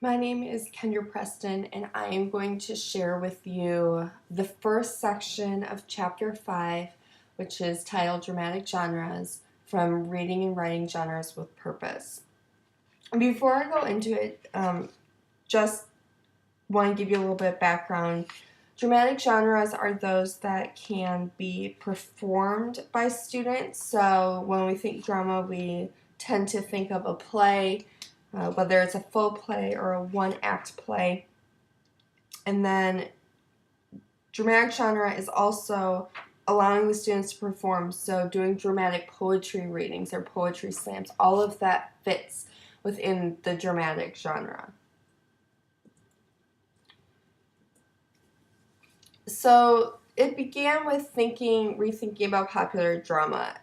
My name is Kendra Preston, and I am going to share with you the first section of Chapter 5, which is titled Dramatic Genres from Reading and Writing Genres with Purpose. Before I go into it, just want to give you a little bit of background. Dramatic genres are those that can be performed by students. So when we think drama, we tend to think of a play, whether it's a full play or a one-act play. And then dramatic genre is also allowing the students to perform, so doing dramatic poetry readings or poetry slams. All of that fits within the dramatic genre. So it began with rethinking about popular drama.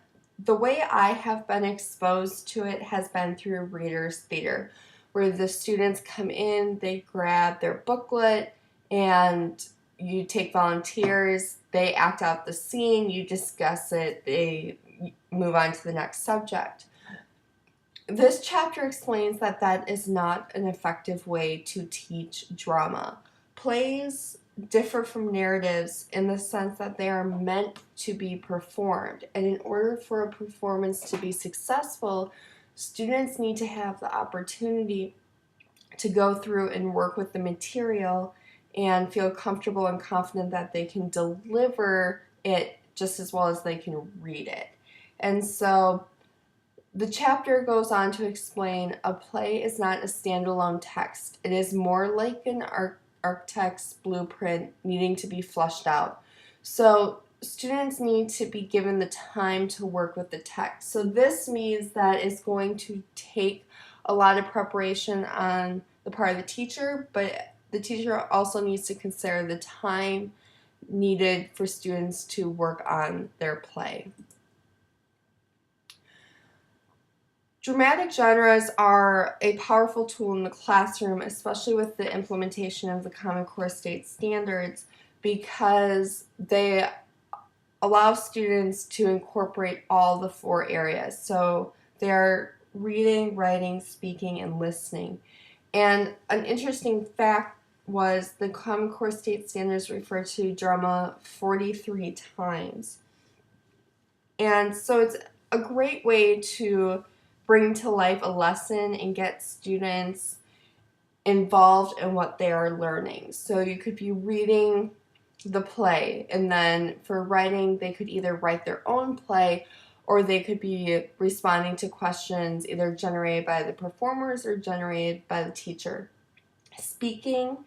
The way I have been exposed to it has been through Reader's Theater, where the students come in, they grab their booklet, and you take volunteers, they act out the scene, you discuss it, they move on to the next subject. This chapter explains that that is not an effective way to teach drama. Plays differ from narratives in the sense that they are meant to be performed, and in order for a performance to be successful, students need to have the opportunity to go through and work with the material and feel comfortable and confident that they can deliver it just as well as they can read it. And so the chapter goes on to explain a play is not a standalone text. It is more like an architect's blueprint needing to be fleshed out. So students need to be given the time to work with the text. So this means that it's going to take a lot of preparation on the part of the teacher, but the teacher also needs to consider the time needed for students to work on their play. Dramatic genres are a powerful tool in the classroom, especially with the implementation of the Common Core State Standards, because they allow students to incorporate all the 4 areas. So they are reading, writing, speaking, and listening. And an interesting fact was the Common Core State Standards refer to drama 43 times. And so it's a great way to bring to life a lesson and get students involved in what they are learning. So you could be reading the play, and then for writing, they could either write their own play or they could be responding to questions either generated by the performers or generated by the teacher. Speaking,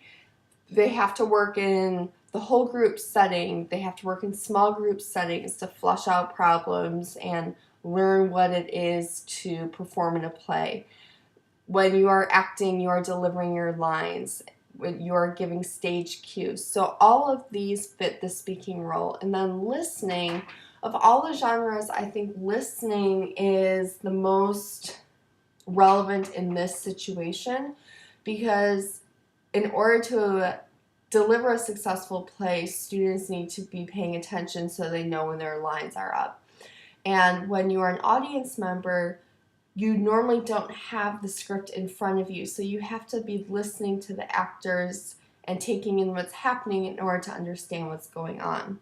they have to work in the whole group setting. They have to work in small group settings to flush out problems and learn what it is to perform in a play. When you are acting, you are delivering your lines. When you are giving stage cues. So all of these fit the speaking role. And then listening, of all the genres, I think listening is the most relevant in this situation, because in order to deliver a successful play, students need to be paying attention so they know when their lines are up. And when you are an audience member, you normally don't have the script in front of you, so you have to be listening to the actors and taking in what's happening in order to understand what's going on.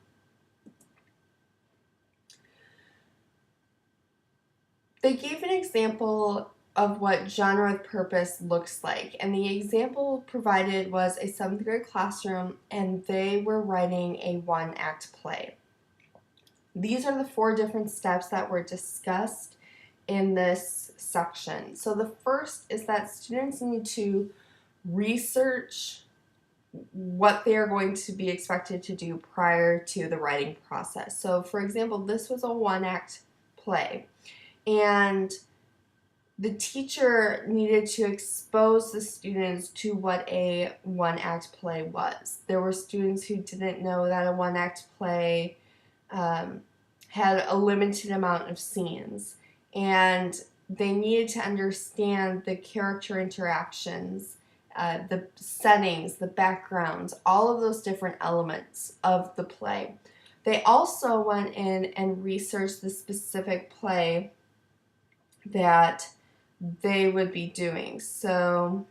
They gave an example of what genre with purpose looks like, and the example provided was a 7th grade classroom, and they were writing a one-act play. These are the 4 different steps that were discussed in this section. So the first is that students need to research what they are going to be expected to do prior to the writing process. So for example, this was a one-act play, and the teacher needed to expose the students to what a one-act play was. There were students who didn't know that a one-act play had a limited amount of scenes, and they needed to understand the character interactions, the settings, the backgrounds, all of those different elements of the play. They also went in and researched the specific play that they would be doing. So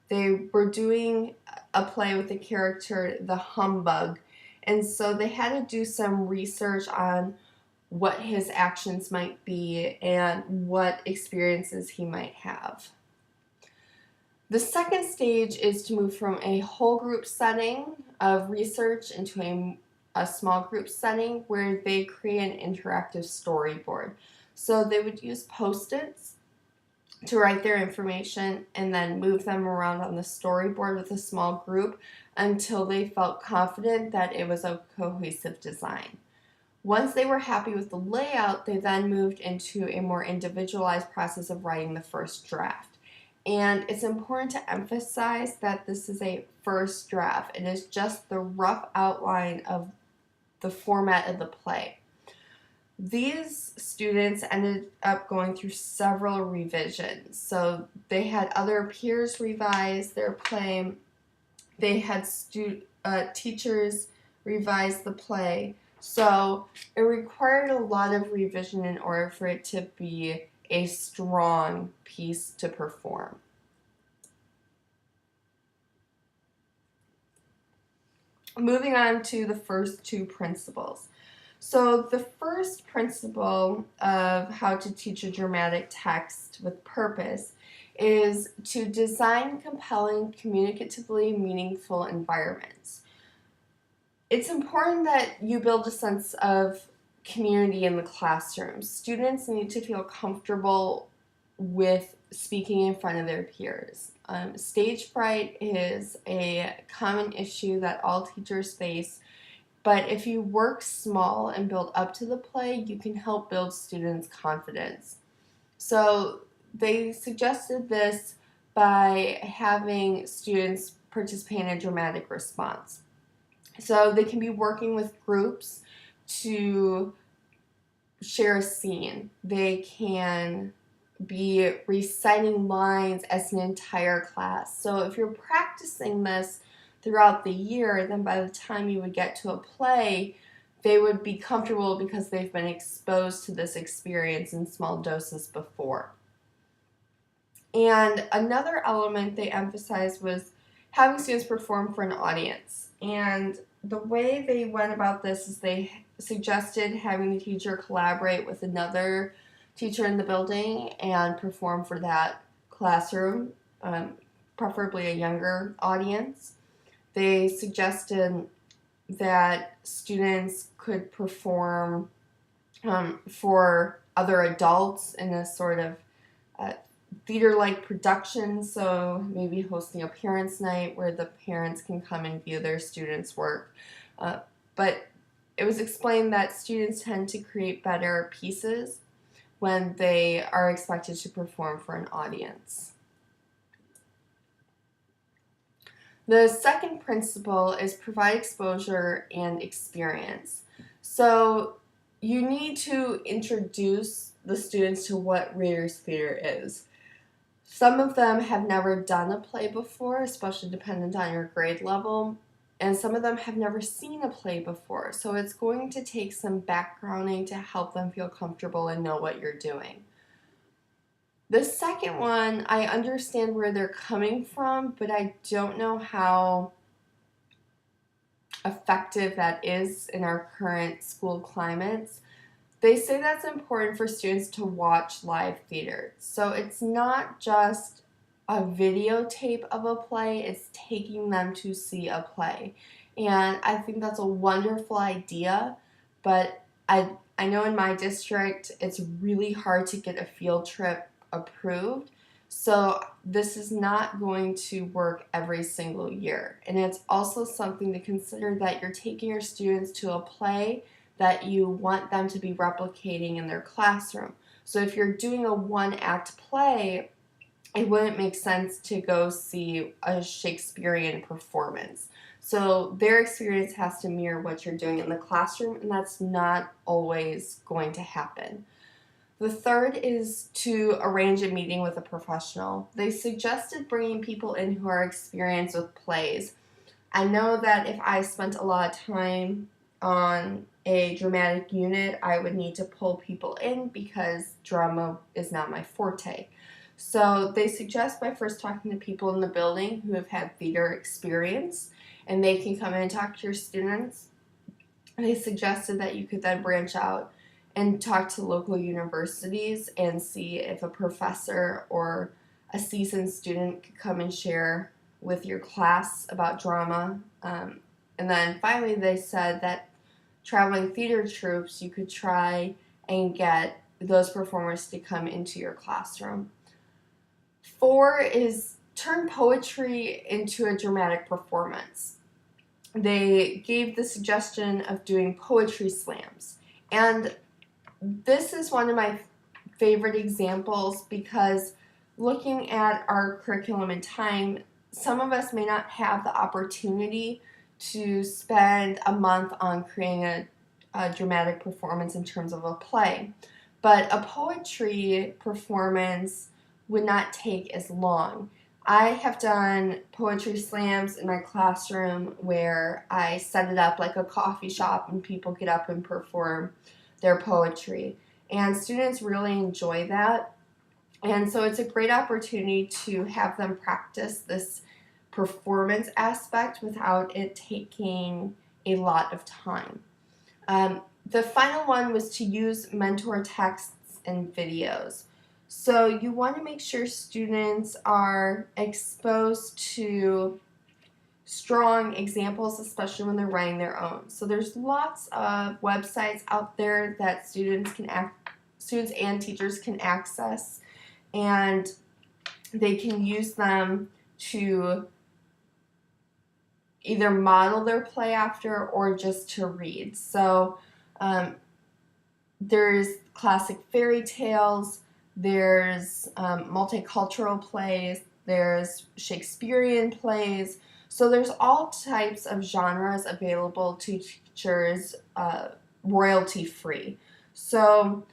they were doing a play with the character the Humbug, and so they had to do some research on what his actions might be and what experiences he might have. The second stage is to move from a whole group setting of research into a small group setting where they create an interactive storyboard. So they would use Post-its to write their information and then move them around on the storyboard with a small group until they felt confident that it was a cohesive design. Once they were happy with the layout, they then moved into a more individualized process of writing the first draft. And it's important to emphasize that this is a first draft. It is just the rough outline of the format of the play. These students ended up going through several revisions. So they had other peers revise their play. They had teachers revise the play. So it required a lot of revision in order for it to be a strong piece to perform. Moving on to the first two principles. So the first principle of how to teach a dramatic text with purpose is to design compelling, communicatively meaningful environments. It's important that you build a sense of community in the classroom. Students need to feel comfortable with speaking in front of their peers. Stage fright is a common issue that all teachers face, but if you work small and build up to the play, you can help build students' confidence. So they suggested this by having students participate in a dramatic response. So they can be working with groups to share a scene. They can be reciting lines as an entire class. So if you're practicing this throughout the year, then by the time you would get to a play, they would be comfortable because they've been exposed to this experience in small doses before. And another element they emphasized was having students perform for an audience. And the way they went about this is they suggested having the teacher collaborate with another teacher in the building and perform for that classroom, preferably a younger audience. They suggested that students could perform for other adults in a sort of theater-like production, so maybe hosting a parents' night where the parents can come and view their students' work. But it was explained that students tend to create better pieces when they are expected to perform for an audience. The second principle is provide exposure and experience. So you need to introduce the students to what Reader's Theater is. Some of them have never done a play before, especially dependent on your grade level, and some of them have never seen a play before, so it's going to take some backgrounding to help them feel comfortable and know what you're doing. The second one, I understand where they're coming from, but I don't know how effective that is in our current school climates. They say that's important for students to watch live theater. So it's not just a videotape of a play, it's taking them to see a play. And I think that's a wonderful idea, but I know in my district it's really hard to get a field trip approved. So this is not going to work every single year. And it's also something to consider that you're taking your students to a play that you want them to be replicating in their classroom. So if you're doing a one-act play, it wouldn't make sense to go see a Shakespearean performance. So their experience has to mirror what you're doing in the classroom, and that's not always going to happen. The third is to arrange a meeting with a professional. They suggested bringing people in who are experienced with plays. I know that if I spent a lot of time on a dramatic unit, I would need to pull people in because drama is not my forte. So they suggest by first talking to people in the building who have had theater experience, and they can come in and talk to your students. They suggested that you could then branch out and talk to local universities and see if a professor or a seasoned student could come and share with your class about drama. And then finally, they said that traveling theater troupes, you could try and get those performers to come into your classroom. 4 is turn poetry into a dramatic performance. They gave the suggestion of doing poetry slams. And this is one of my favorite examples because looking at our curriculum and time, some of us may not have the opportunity to spend a month on creating a dramatic performance in terms of a play. But a poetry performance would not take as long. I have done poetry slams in my classroom where I set it up like a coffee shop and people get up and perform their poetry. And students really enjoy that. And so it's a great opportunity to have them practice this performance aspect without it taking a lot of time. The final one was to use mentor texts and videos. So you want to make sure students are exposed to strong examples, especially when they're writing their own. So there's lots of websites out there that students and teachers can access, and they can use them to either model their play after or just to read. So there's classic fairy tales, there's multicultural plays, there's Shakespearean plays. So there's all types of genres available to teachers royalty free. So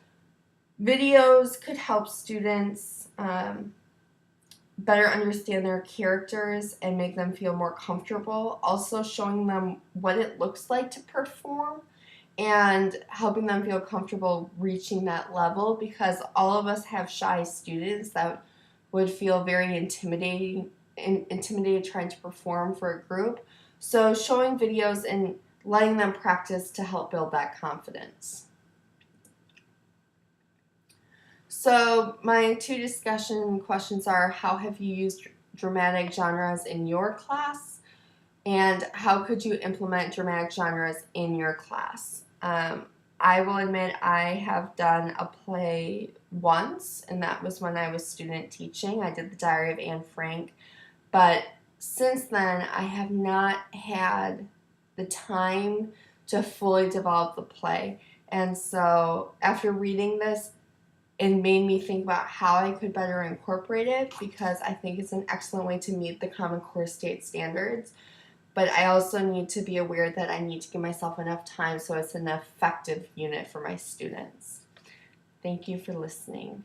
videos could help students better understand their characters and make them feel more comfortable. Also showing them what it looks like to perform and helping them feel comfortable reaching that level, because all of us have shy students that would feel very intimidated trying to perform for a group. So showing videos and letting them practice to help build that confidence. So my 2 discussion questions are, how have you used dramatic genres in your class? And how could you implement dramatic genres in your class? I will admit I have done a play once, and that was when I was student teaching. I did the Diary of Anne Frank, but since then I have not had the time to fully develop the play. And so after reading this, it made me think about how I could better incorporate it, because I think it's an excellent way to meet the Common Core state standards. But I also need to be aware that I need to give myself enough time so it's an effective unit for my students. Thank you for listening.